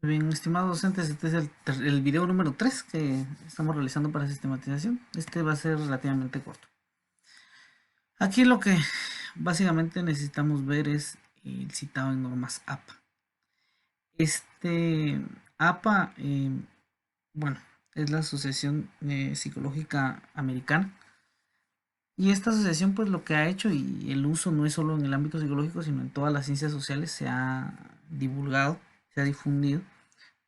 Bien, estimados docentes, este es el video número 3 que estamos realizando para sistematización. Este va a ser relativamente corto. Aquí lo que básicamente necesitamos ver es el citado en normas APA. Este APA, bueno, es la Asociación Psicológica Americana. Y esta asociación pues lo que ha hecho, y el uso no es solo en el ámbito psicológico, sino en todas las ciencias sociales, se ha divulgado, se ha difundido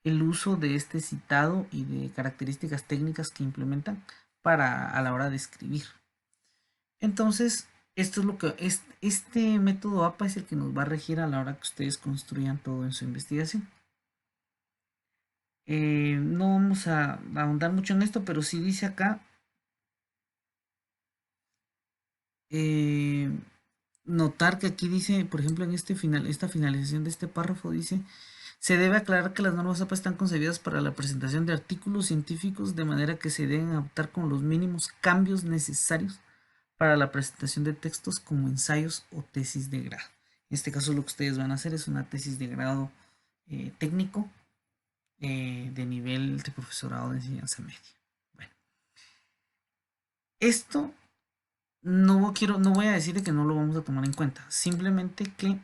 el uso de este citado y de características técnicas que implementan para a la hora de escribir. Entonces, esto es lo que este método APA es el que nos va a regir a la hora que ustedes construyan todo en su investigación. No vamos a ahondar mucho en esto, pero sí dice acá eh, notar que aquí dice, por ejemplo, en esta finalización de este párrafo dice: se debe aclarar que las normas APA están concebidas para la presentación de artículos científicos de manera que se deben adoptar con los mínimos cambios necesarios para la presentación de textos como ensayos o tesis de grado. En este caso lo que ustedes van a hacer es una tesis de grado técnico de nivel de profesorado de enseñanza media. Bueno, esto no voy a decir que no lo vamos a tomar en cuenta, simplemente que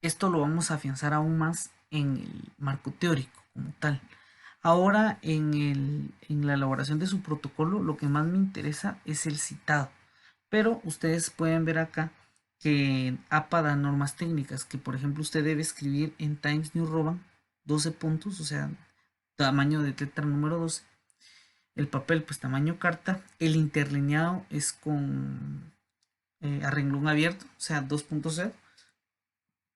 esto lo vamos a afianzar aún más en el marco teórico como tal. Ahora en la elaboración de su protocolo lo que más me interesa es el citado. Pero ustedes pueden ver acá que APA da normas técnicas, que por ejemplo usted debe escribir en Times New Roman 12 puntos, o sea, tamaño de letra número 12. El papel pues tamaño carta. El interlineado es con a renglón abierto, o sea 2.0.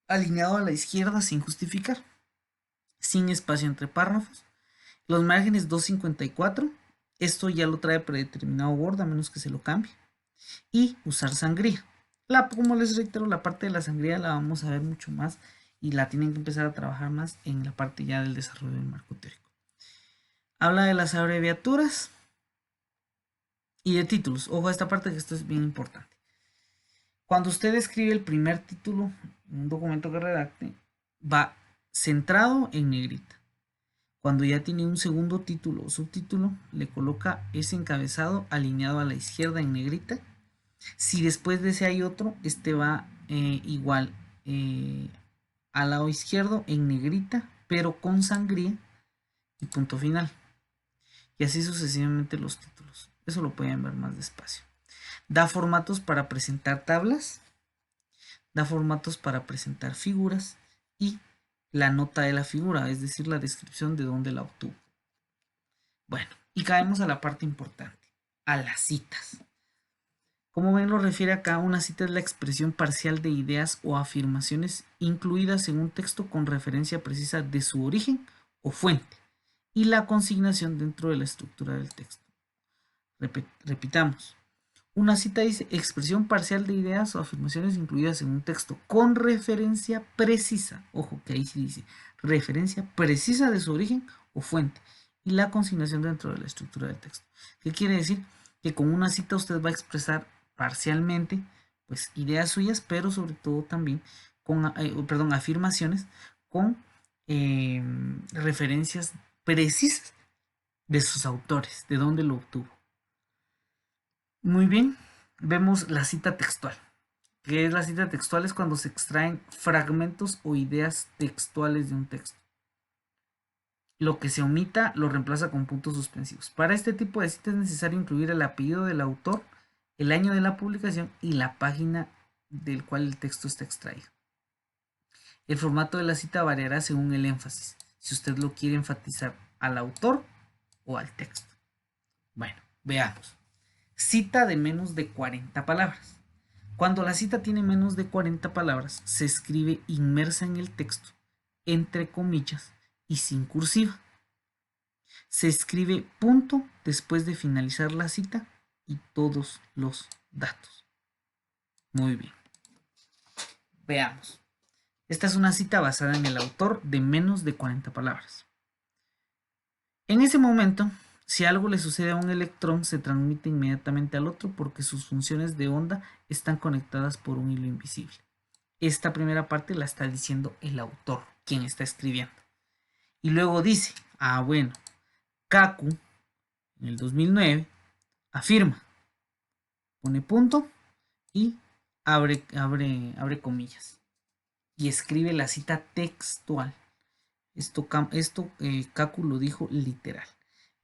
Alineado a la izquierda sin justificar, sin espacio entre párrafos. Los márgenes 2.54, esto ya lo trae predeterminado Word a menos que se lo cambie. Y usar sangría. Como les reitero, la parte de la sangría la vamos a ver mucho más y la tienen que empezar a trabajar más en la parte ya del desarrollo del marco teórico. Habla de las abreviaturas y de títulos. Ojo a esta parte, que esto es bien importante. Cuando usted escribe el primer título en un documento que redacte, va centrado en negrita. Cuando ya tiene un segundo título o subtítulo, le coloca ese encabezado alineado a la izquierda en negrita. Si después de ese hay otro, este va igual al lado izquierdo en negrita, pero con sangría y punto final. Y así sucesivamente los títulos. Eso lo pueden ver más despacio. Da formatos para presentar tablas, da formatos para presentar figuras y la nota de la figura, es decir, la descripción de dónde la obtuvo. Bueno, y caemos a la parte importante, a las citas. Como ven, lo refiere acá, una cita es la expresión parcial de ideas o afirmaciones incluidas en un texto con referencia precisa de su origen o fuente y la consignación dentro de la estructura del texto. Repitamos. Una cita dice expresión parcial de ideas o afirmaciones incluidas en un texto con referencia precisa. Ojo, que ahí sí dice referencia precisa de su origen o fuente y la consignación dentro de la estructura del texto. ¿Qué quiere decir? Que con una cita usted va a expresar parcialmente pues ideas suyas, pero sobre todo también con afirmaciones con referencias precisas de sus autores, de dónde lo obtuvo. Muy bien, vemos la cita textual. ¿Qué es la cita textual? Es cuando se extraen fragmentos o ideas textuales de un texto. Lo que se omita lo reemplaza con puntos suspensivos. Para este tipo de cita es necesario incluir el apellido del autor, el año de la publicación y la página del cual el texto está extraído. El formato de la cita variará según el énfasis, si usted lo quiere enfatizar al autor o al texto. Bueno, veamos. Cita de menos de 40 palabras. Cuando la cita tiene menos de 40 palabras, se escribe inmersa en el texto, entre comillas y sin cursiva. Se escribe punto después de finalizar la cita y todos los datos. Muy bien. Veamos. Esta es una cita basada en el autor de menos de 40 palabras. En ese momento, si algo le sucede a un electrón, se transmite inmediatamente al otro porque sus funciones de onda están conectadas por un hilo invisible. Esta primera parte la está diciendo el autor, quien está escribiendo. Y luego dice, bueno, Kaku en el 2009 afirma, pone punto y abre comillas y escribe la cita textual. Esto Kaku lo dijo literal.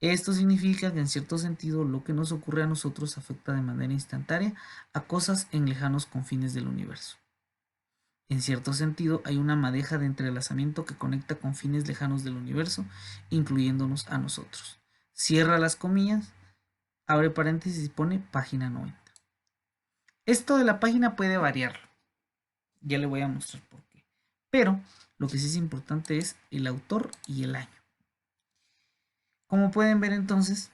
Esto significa que en cierto sentido lo que nos ocurre a nosotros afecta de manera instantánea a cosas en lejanos confines del universo. En cierto sentido hay una madeja de entrelazamiento que conecta confines lejanos del universo, incluyéndonos a nosotros. Cierra las comillas, abre paréntesis y pone página 90. Esto de la página puede variar. Ya le voy a mostrar por qué. Pero lo que sí es importante es el autor y el año. Como pueden ver entonces,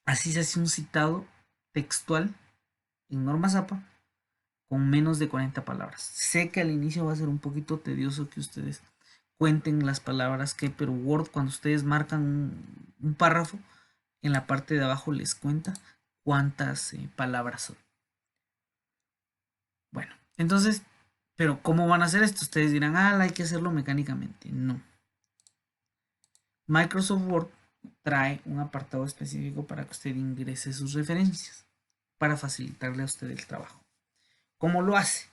así se hace un citado textual en Norma Zapa con menos de 40 palabras. Sé que al inicio va a ser un poquito tedioso que ustedes cuenten las palabras que, pero Word cuando ustedes marcan un párrafo, en la parte de abajo les cuenta cuántas palabras son. Bueno, entonces, pero ¿cómo van a hacer esto? Ustedes dirán, hay que hacerlo mecánicamente. No. Microsoft Word trae un apartado específico para que usted ingrese sus referencias, para facilitarle a usted el trabajo. ¿Cómo lo hace?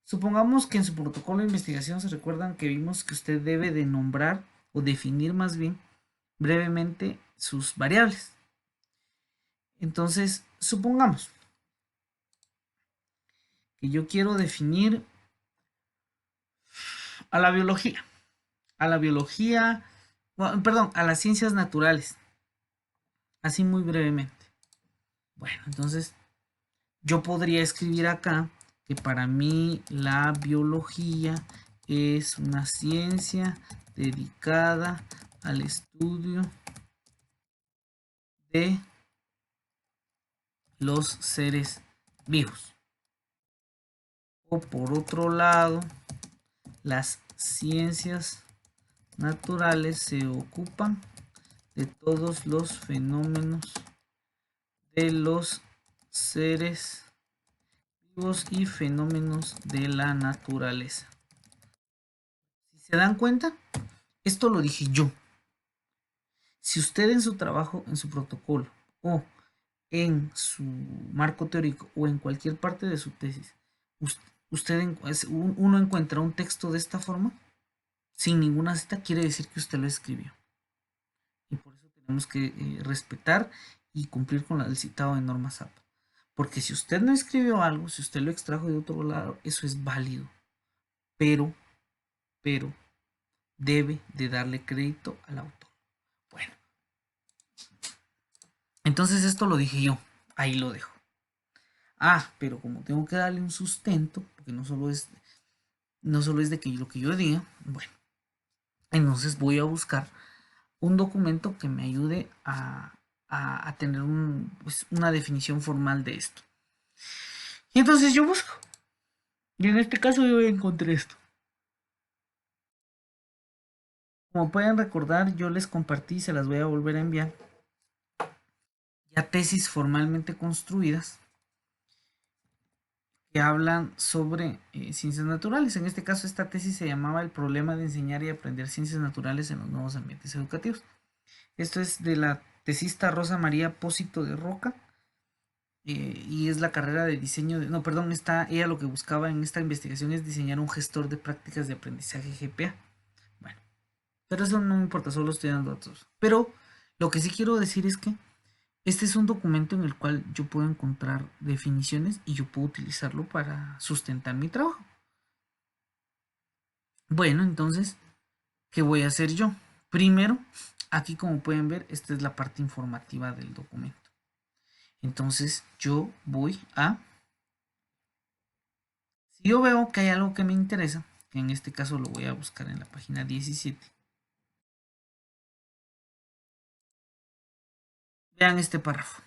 Supongamos que en su protocolo de investigación se recuerdan que vimos que usted debe de nombrar o definir más bien brevemente sus variables. Entonces, supongamos que yo quiero definir a la biología, a las ciencias naturales, así muy brevemente. Bueno, entonces yo podría escribir acá que para mí la biología es una ciencia dedicada al estudio de los seres vivos. O por otro lado, las ciencias naturales se ocupan de todos los fenómenos de los seres vivos y fenómenos de la naturaleza. Si se dan cuenta, esto lo dije yo. Si usted en su trabajo, en su protocolo o en su marco teórico o en cualquier parte de su tesis, uno encuentra un texto de esta forma, sin ninguna cita, quiere decir que usted lo escribió. Y por eso tenemos que respetar y cumplir con el citado de Norma Zapa. Porque si usted no escribió algo, si usted lo extrajo de otro lado, eso es válido. Pero debe de darle crédito al autor. Bueno, entonces esto lo dije yo, ahí lo dejo. Pero como tengo que darle un sustento, porque no solo es de que lo que yo diga, bueno, entonces voy a buscar un documento que me ayude a tener una definición formal de esto. Y entonces yo busco. Y en este caso yo encontré esto. Como pueden recordar, yo les compartí, se las voy a volver a enviar, ya tesis formalmente construidas que hablan sobre ciencias naturales. En este caso, esta tesis se llamaba El problema de enseñar y aprender ciencias naturales en los nuevos ambientes educativos. Esto es de la tesista Rosa María Pósito de Roca, y es la carrera de diseño ella lo que buscaba en esta investigación es diseñar un gestor de prácticas de aprendizaje GPA. Bueno, pero eso no me importa, solo estoy dando datos. Pero lo que sí quiero decir es que este es un documento en el cual yo puedo encontrar definiciones y yo puedo utilizarlo para sustentar mi trabajo. Bueno, entonces, ¿qué voy a hacer yo? Primero, aquí como pueden ver, esta es la parte informativa del documento. Entonces, yo voy a... Si yo veo que hay algo que me interesa, que en este caso lo voy a buscar en la página 17. Vean este párrafo.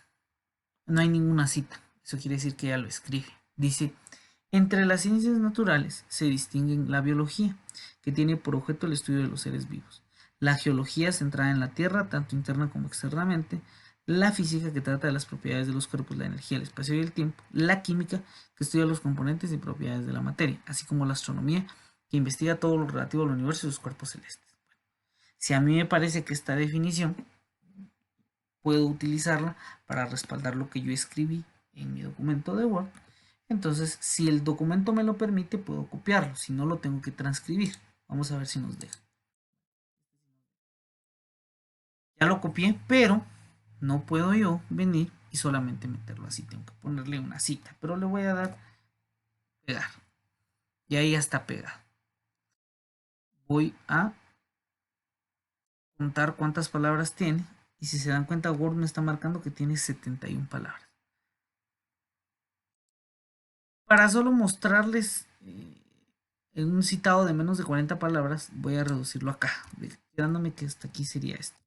No hay ninguna cita. Eso quiere decir que ya lo escribe. Dice, entre las ciencias naturales se distinguen la biología, que tiene por objeto el estudio de los seres vivos, la geología centrada en la Tierra, tanto interna como externamente, la física que trata de las propiedades de los cuerpos, la energía, el espacio y el tiempo, la química que estudia los componentes y propiedades de la materia, así como la astronomía que investiga todo lo relativo al universo y sus cuerpos celestes. Si a mí me parece que esta definición puedo utilizarla para respaldar lo que yo escribí en mi documento de Word, entonces si el documento me lo permite puedo copiarlo, si no lo tengo que transcribir. Vamos a ver si nos deja. Ya lo copié, pero no puedo yo venir y solamente meterlo así, tengo que ponerle una cita, pero le voy a dar pegar y ahí ya está pegado. Voy a contar cuántas palabras tiene y si se dan cuenta Word me está marcando que tiene 71 palabras. Para solo mostrarles en un citado de menos de 40 palabras, voy a reducirlo acá, quedándome que hasta aquí sería esto.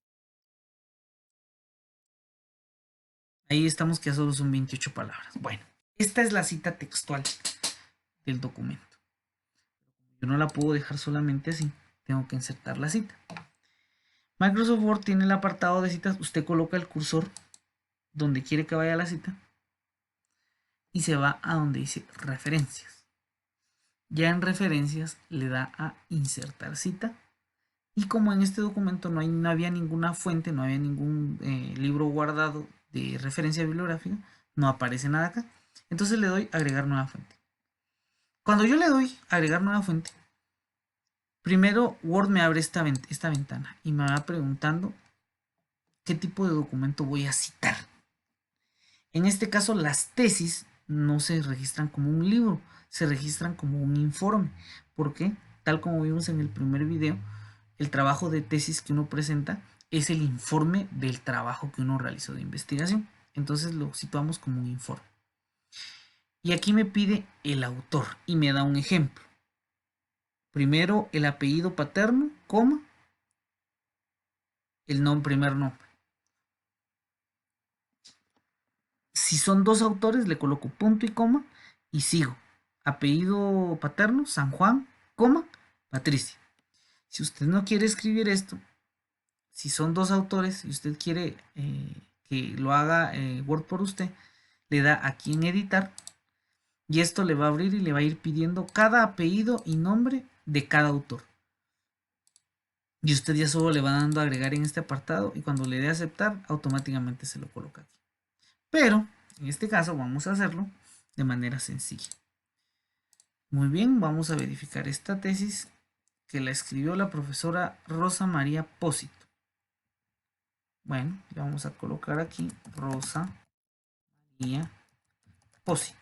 Ahí estamos que ya solo son 28 palabras. Bueno, esta es la cita textual del documento. Yo no la puedo dejar solamente así, tengo que insertar la cita. Microsoft Word tiene el apartado de citas, usted coloca el cursor donde quiere que vaya la cita y se va a donde dice referencias. Ya en referencias le da a insertar cita y como en este documento no había ninguna fuente, no había ningún libro guardado de referencia bibliográfica, no aparece nada acá. Entonces le doy agregar nueva fuente. Cuando yo le doy agregar nueva fuente, primero Word me abre esta ventana y me va preguntando qué tipo de documento voy a citar. En este caso las tesis no se registran como un libro, se registran como un informe, porque tal como vimos en el primer video, el trabajo de tesis que uno presenta es el informe del trabajo que uno realizó de investigación. Entonces lo situamos como un informe. Y aquí me pide el autor y me da un ejemplo. Primero el apellido paterno, coma, el primer nombre. Si son dos autores, le coloco punto y coma y sigo. Apellido paterno, San Juan, coma, Patricia. Si usted no quiere escribir esto, si son dos autores y usted quiere que lo haga Word por usted, le da aquí en editar y esto le va a abrir y le va a ir pidiendo cada apellido y nombre de cada autor. Y usted ya solo le va dando a agregar en este apartado y cuando le dé a aceptar, automáticamente se lo coloca aquí. Pero en este caso vamos a hacerlo de manera sencilla. Muy bien, vamos a verificar esta tesis que la escribió la profesora Rosa María Pósito. Bueno, le vamos a colocar aquí Rosa María Pósito.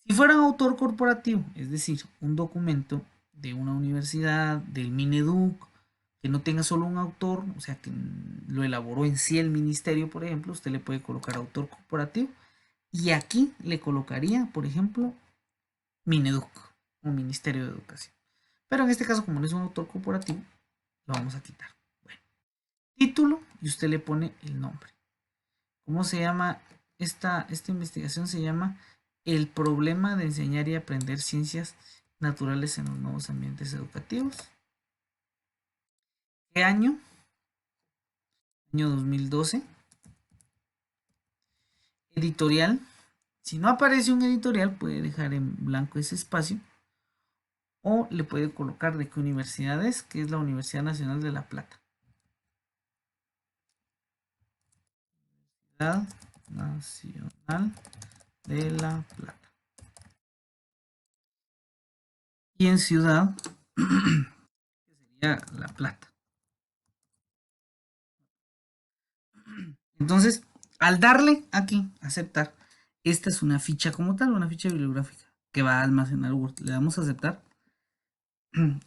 Si fuera un autor corporativo, es decir, un documento de una universidad, del Mineduc, que no tenga solo un autor, o sea, que lo elaboró en sí el ministerio, por ejemplo, usted le puede colocar autor corporativo y aquí le colocaría, por ejemplo, Mineduc, un Ministerio de Educación. Pero en este caso, como no es un autor corporativo, lo vamos a quitar. Bueno, título y usted le pone el nombre. ¿Cómo se llama esta investigación? Se llama El problema de enseñar y aprender ciencias naturales en los nuevos ambientes educativos. ¿Qué año? Año 2012. Editorial. Si no aparece un editorial, puede dejar en blanco ese espacio. O le puede colocar de qué universidad es, que es la Universidad Nacional de La Plata. Universidad Nacional de La Plata. Y en ciudad, que sería La Plata. Entonces, al darle aquí, aceptar, esta es una ficha como tal, una ficha bibliográfica que va a almacenar Word. Le damos a aceptar.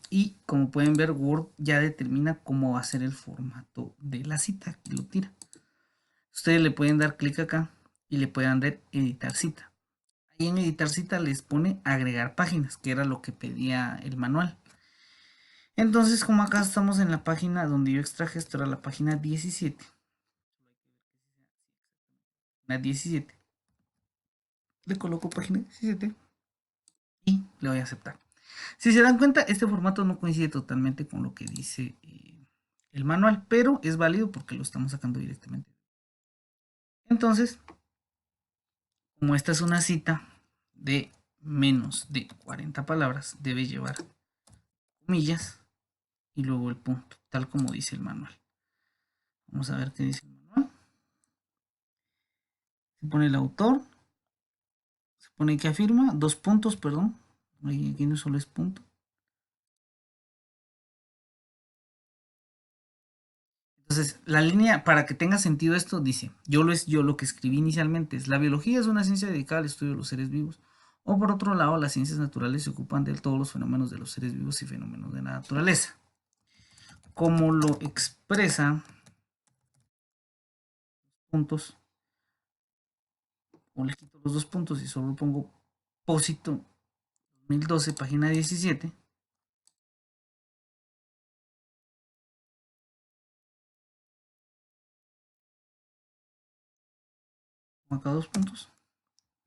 Y como pueden ver, Word ya determina cómo va a ser el formato de la cita y lo tira. Ustedes le pueden dar clic acá y le pueden dar editar cita. Ahí en editar cita les pone agregar páginas, que era lo que pedía el manual. Entonces, como acá estamos en la página donde yo extraje, esto era la página 17. La 17. Le coloco página 17 y le voy a aceptar. Si se dan cuenta, este formato no coincide totalmente con lo que dice el manual, pero es válido porque lo estamos sacando directamente. Entonces, como esta es una cita de menos de 40 palabras, debe llevar comillas y luego el punto, tal como dice el manual. Vamos a ver qué dice el manual. Se pone el autor, se pone que afirma, dos puntos, perdón. Aquí no solo es punto. Entonces, la línea, para que tenga sentido esto, dice, yo lo que escribí inicialmente es, la biología es una ciencia dedicada al estudio de los seres vivos. O por otro lado, las ciencias naturales se ocupan de todos los fenómenos de los seres vivos y fenómenos de la naturaleza. Como lo expresa puntos, o le quito los dos puntos y solo pongo Pósito 2012, página 17. Acá dos puntos.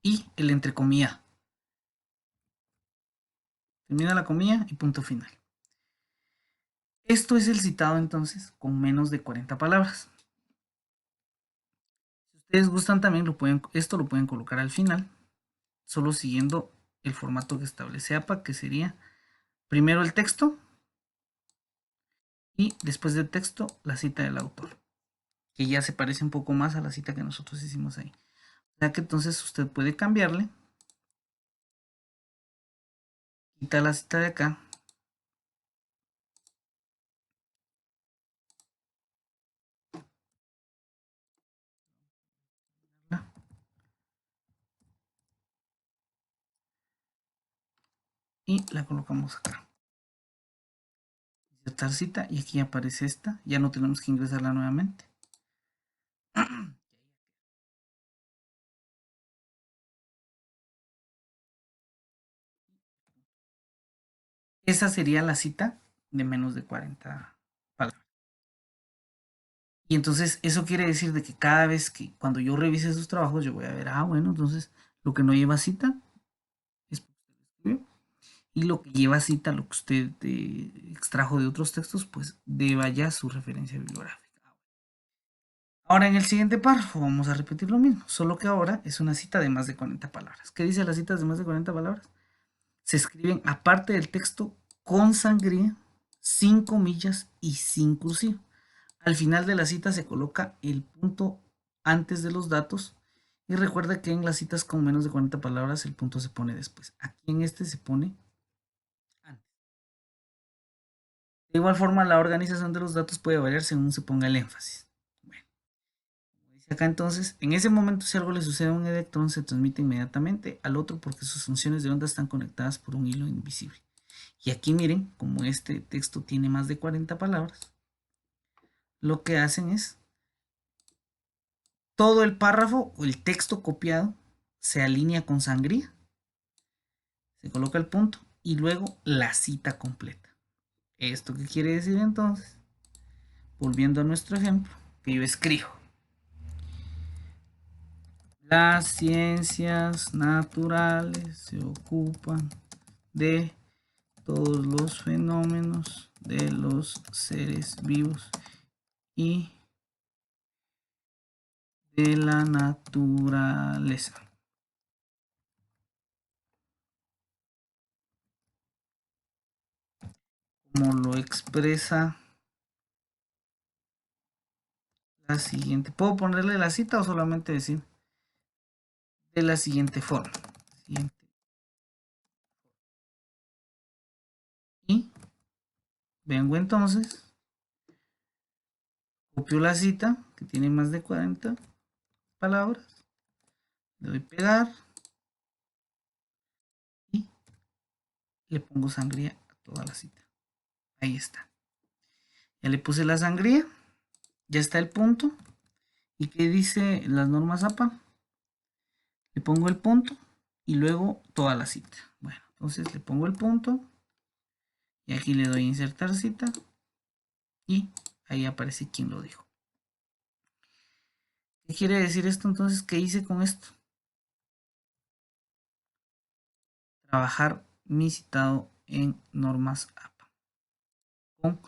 Y el entrecomilla. Termina la comilla y punto final. Esto es el citado entonces con menos de 40 palabras. Si ustedes gustan también esto lo pueden colocar al final, solo siguiendo el formato que establece APA, que sería primero el texto y después del texto la cita del autor, que ya se parece un poco más a la cita que nosotros hicimos ahí. O sea que entonces usted puede cambiarle, quitar la cita de acá y la colocamos acá. Insertar cita y aquí aparece esta, ya no tenemos que ingresarla nuevamente. Esa sería la cita de menos de 40 palabras. Y entonces eso quiere decir de que cada vez que cuando yo revise sus trabajos, yo voy a ver, bueno, entonces lo que no lleva cita es porque usted lo escribió. Y lo que lleva cita, lo que usted extrajo de otros textos, pues deba ya su referencia bibliográfica. Ahora en el siguiente párrafo vamos a repetir lo mismo, solo que ahora es una cita de más de 40 palabras. ¿Qué dice las citas de más de 40 palabras? Se escriben aparte del texto con sangría, sin comillas y sin cursiva. Al final de la cita se coloca el punto antes de los datos y recuerda que en las citas con menos de 40 palabras el punto se pone después. Aquí en este se pone antes. De igual forma, la organización de los datos puede variar según se ponga el énfasis. Bueno, como dice acá entonces, en ese momento si algo le sucede a un electrón se transmite inmediatamente al otro porque sus funciones de onda están conectadas por un hilo invisible. Y aquí miren, como este texto tiene más de 40 palabras, lo que hacen es todo el párrafo o el texto copiado se alinea con sangría, se coloca el punto y luego la cita completa. ¿Esto qué quiere decir entonces? Volviendo a nuestro ejemplo, que yo escribo. Las ciencias naturales se ocupan de todos los fenómenos de los seres vivos y de la naturaleza. Como lo expresa la siguiente. ¿Puedo ponerle la cita o solamente decir de la siguiente forma? Y vengo entonces, copio la cita que tiene más de 40 palabras, le doy pegar y le pongo sangría a toda la cita. Ahí está. Ya le puse la sangría, ya está el punto. ¿Y qué dice las normas APA? Le pongo el punto y luego toda la cita. Bueno, entonces le pongo el punto y aquí le doy insertar cita y ahí aparece quién lo dijo. ¿Qué quiere decir esto entonces? ¿Qué hice con esto? Trabajar mi citado en normas APA con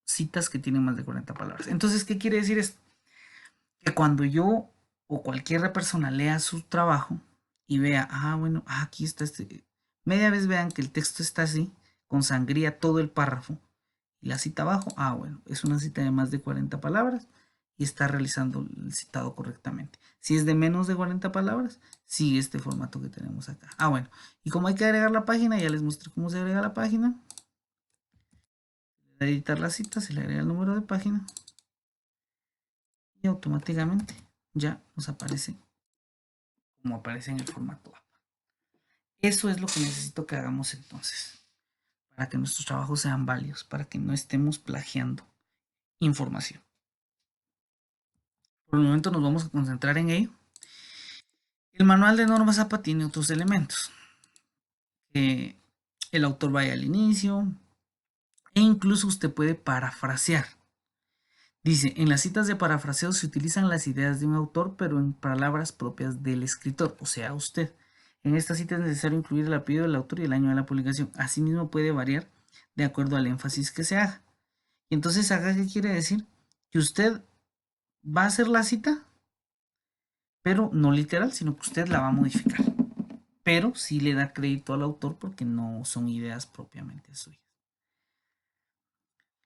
citas que tienen más de 40 palabras. Entonces, ¿qué quiere decir esto? Que cuando yo o cualquier persona lea su trabajo y vea, bueno, aquí está este, media vez vean que el texto está así, con sangría todo el párrafo, Y la cita abajo, bueno, es una cita de más de 40 palabras y está realizando el citado correctamente. Si es de menos de 40 palabras, sigue este formato que tenemos acá. Bueno, y como hay que agregar la página, ya les mostré cómo se agrega la página. De editar la cita, se le agrega el número de página y automáticamente ya nos aparece como aparece en el formato APA. Eso es lo que necesito que hagamos entonces, para que nuestros trabajos sean válidos, para que no estemos plagiando información. Por el momento nos vamos a concentrar en ello. El manual de normas APA tiene otros elementos. El autor vaya al inicio e incluso usted puede parafrasear. Dice, en las citas de parafraseo se utilizan las ideas de un autor, pero en palabras propias del escritor, o sea, usted. En esta cita es necesario incluir el apellido del autor y el año de la publicación. Asimismo puede variar de acuerdo al énfasis que se haga. Y entonces acá, ¿qué quiere decir? Que usted va a hacer la cita, pero no literal, sino que usted la va a modificar. Pero sí le da crédito al autor porque no son ideas propiamente suyas.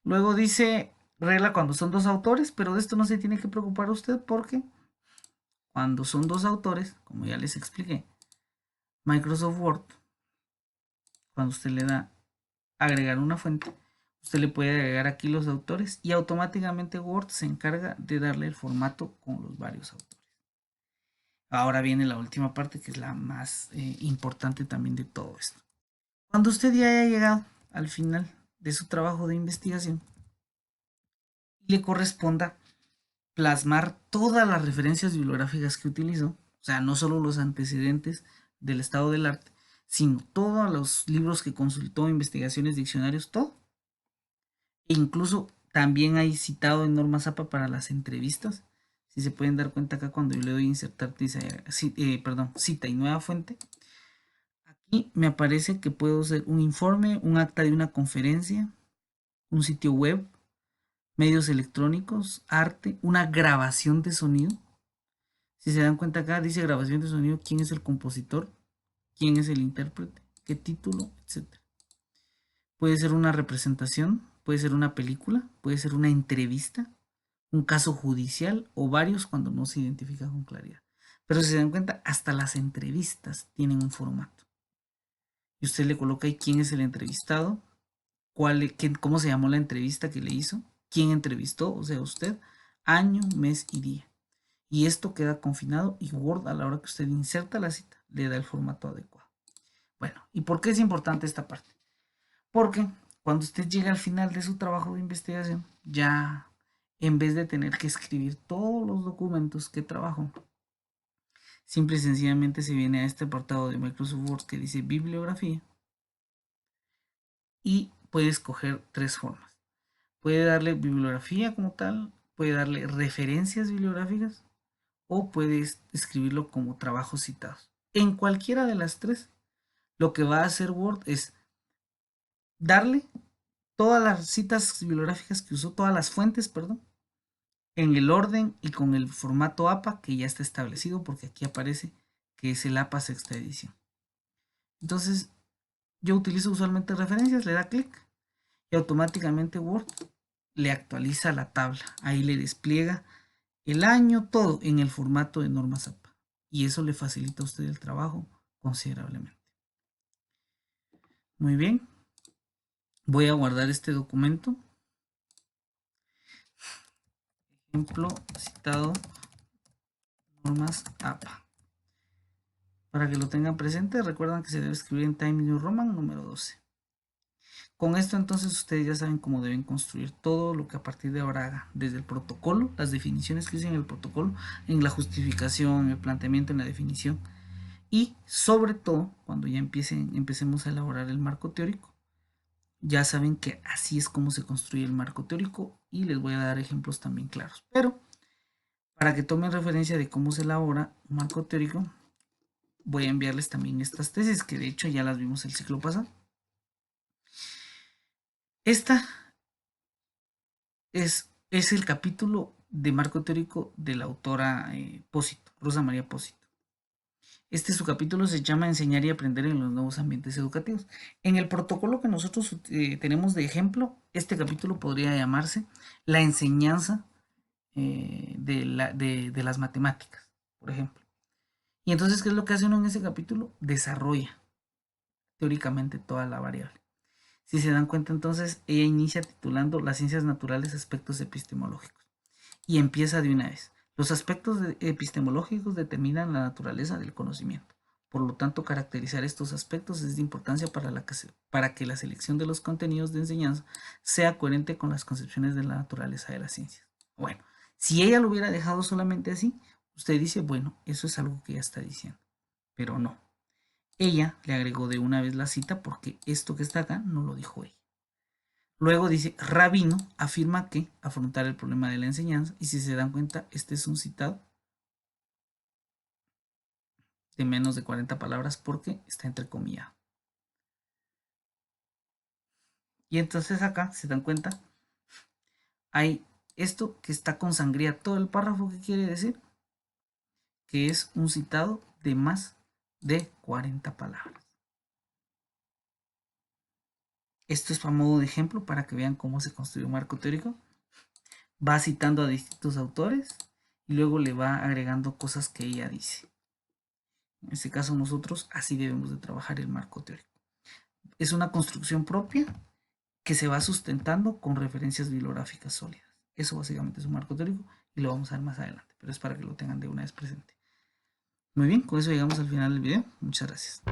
Luego dice, regla cuando son dos autores, pero de esto no se tiene que preocupar usted porque cuando son dos autores, como ya les expliqué, Microsoft Word, cuando usted le da agregar una fuente, usted le puede agregar aquí los autores y automáticamente Word se encarga de darle el formato con los varios autores. Ahora viene la última parte que es la más importante también de todo esto. Cuando usted ya haya llegado al final de su trabajo de investigación y le corresponda plasmar todas las referencias bibliográficas que utilizó, o sea, no solo los antecedentes del estado del arte, sino todos los libros que consultó, investigaciones, diccionarios, todo. E incluso también hay citado en normas APA para las entrevistas. Si se pueden dar cuenta acá cuando yo le doy a insertar cita y nueva fuente, aquí me aparece que puedo hacer un informe, un acta de una conferencia, un sitio web, medios electrónicos, arte, una grabación de sonido. Si se dan cuenta acá dice grabación de sonido, quién es el compositor, quién es el intérprete, qué título, etc. Puede ser una representación, puede ser una película, puede ser una entrevista, un caso judicial o varios cuando no se identifica con claridad. Pero si se dan cuenta, hasta las entrevistas tienen un formato. Y usted le coloca ahí quién es el entrevistado, cómo se llamó la entrevista que le hizo, quién entrevistó, o sea, usted, año, mes y día. Y esto queda confinado y Word a la hora que usted inserta la cita le da el formato adecuado. Bueno, ¿y por qué es importante esta parte? Porque cuando usted llega al final de su trabajo de investigación, ya en vez de tener que escribir todos los documentos que trabajó, simple y sencillamente se viene a este apartado de Microsoft Word que dice bibliografía y puede escoger tres formas. Puede darle bibliografía como tal, puede darle referencias bibliográficas o puedes escribirlo como trabajos citados. En cualquiera de las tres, lo que va a hacer Word es darle todas las citas bibliográficas que usó, todas las fuentes, perdón, en el orden y con el formato APA que ya está establecido porque aquí aparece que es el APA sexta edición. Entonces, yo utilizo usualmente referencias, le da clic y automáticamente Word le actualiza la tabla. Ahí le despliega el año, todo en el formato de normas APA. Y eso le facilita a usted el trabajo considerablemente. Muy bien. Voy a guardar este documento. Ejemplo citado normas APA. Para que lo tengan presente, recuerdan que se debe escribir en Times New Roman número 12. Con esto entonces ustedes ya saben cómo deben construir todo lo que a partir de ahora haga, desde el protocolo, las definiciones que dicen en el protocolo, en la justificación, en el planteamiento, en la definición y sobre todo cuando ya empecemos a elaborar el marco teórico. Ya saben que así es como se construye el marco teórico y les voy a dar ejemplos también claros. Pero para que tomen referencia de cómo se elabora un marco teórico, voy a enviarles también estas tesis que de hecho ya las vimos el ciclo pasado. Esta es el capítulo de marco teórico de la autora Pósito, Rosa María Pósito. Su capítulo se llama Enseñar y aprender en los nuevos ambientes educativos. En el protocolo que nosotros tenemos de ejemplo, este capítulo podría llamarse La enseñanza de las matemáticas, por ejemplo. Y entonces, ¿qué es lo que hace uno en ese capítulo? Desarrolla teóricamente toda la variable. Si se dan cuenta, entonces, ella inicia titulando Las ciencias naturales, aspectos epistemológicos. Y empieza de una vez. Los aspectos epistemológicos determinan la naturaleza del conocimiento. Por lo tanto, caracterizar estos aspectos es de importancia para que la selección de los contenidos de enseñanza sea coherente con las concepciones de la naturaleza de las ciencias. Bueno, si ella lo hubiera dejado solamente así, usted dice, bueno, eso es algo que ella está diciendo. Pero no. Ella le agregó de una vez la cita porque esto que está acá no lo dijo ella. Luego dice, Rabino afirma que afrontar el problema de la enseñanza, y si se dan cuenta, este es un citado de menos de 40 palabras porque está entrecomillado. Y entonces acá, se dan cuenta, hay esto que está con sangría todo el párrafo, que quiere decir que es un citado de más de 40 palabras. Esto es a modo de ejemplo para que vean cómo se construye un marco teórico. Va citando a distintos autores y luego le va agregando cosas que ella dice. En este caso nosotros así debemos de trabajar el marco teórico. Es una construcción propia que se va sustentando con referencias bibliográficas sólidas. Eso básicamente es un marco teórico y lo vamos a ver más adelante, pero es para que lo tengan de una vez presente. Muy bien, con eso llegamos al final del video. Muchas gracias.